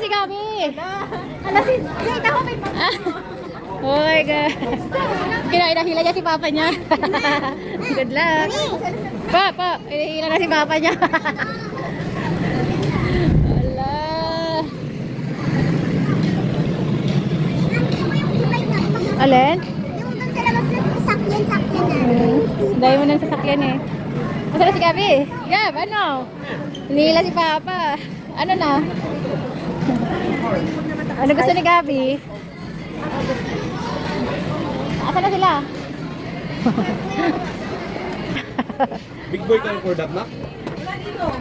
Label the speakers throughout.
Speaker 1: si Gabi.
Speaker 2: Ala si ikaw may
Speaker 1: Oh my God. Kinahila niya si Papa niya. Good luck. Pa, hinihila na si Papa niya. Wala. Alin?
Speaker 2: yung doon sa labas na sakyan na.
Speaker 1: Dahil mo ng sasakyan eh. Masarap si Gabi. Gab, ano? Hinihila si Papa. Ano na? Ano gusto ni Gabi? Asa na sila?
Speaker 3: Big boy ka na for that, nak?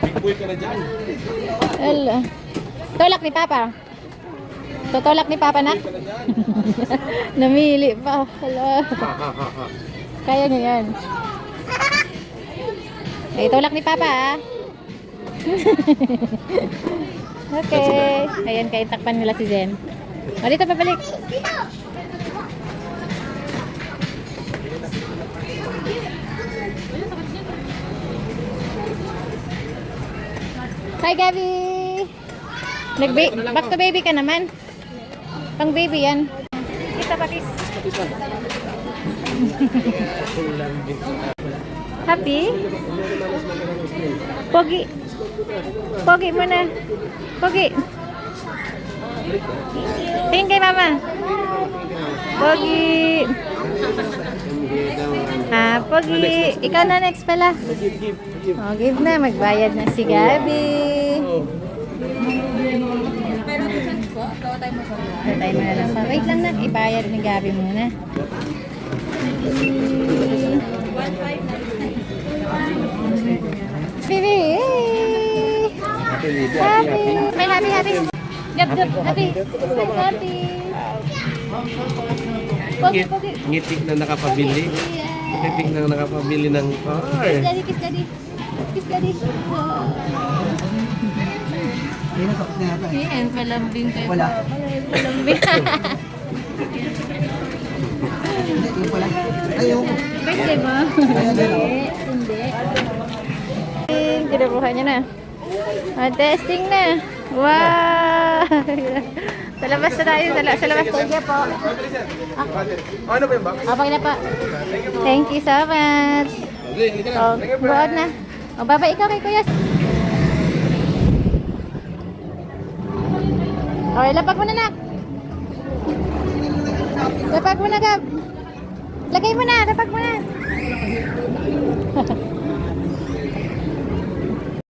Speaker 3: Big boy ka na dyan.
Speaker 1: Hello. Tulak ni Papa. Tutulak ni Papa na? Namili pa. Hello. Kaya niya yan. Okay, tulak ni Papa ah. Okay. Ayan, kain takpan nila si Zen. O, dito pabalik. Hi, Gabi! Back to baby ka naman. Pang baby yan. Kita patis. Happy? Pogi. Pogi mo na. Pogi. Tingin kay mama. Pogi. Ah, Pogi. Ikaw na next pala. Oh, give na. Magbayad na si Gabi. Tayo mo na lang pa. Wait lang na. Ibayad ni Gabi muna. Bibi! Happy! May happy! Gab, happy! Happy! Pogi!
Speaker 3: Ngitik na nakapabili. Ngitik na nakapabili ng car.
Speaker 1: Kiss daddy! Kiss daddy! Kiss daddy! Yan, palambing kayo. Wala. Palambing. Pwede ba? Hindi. Kinabuhan niya na. Testing na. Wow! Sa labas na tayo. Sa labas tayo po.
Speaker 3: Ano ba yung box?
Speaker 1: Okay na po. Thank you so much. Buod na. O, baba ikaw kay Kuya. Okay, lapag mo na na. Lapag mo na, Gab. Lagay mo na, lapag mo na.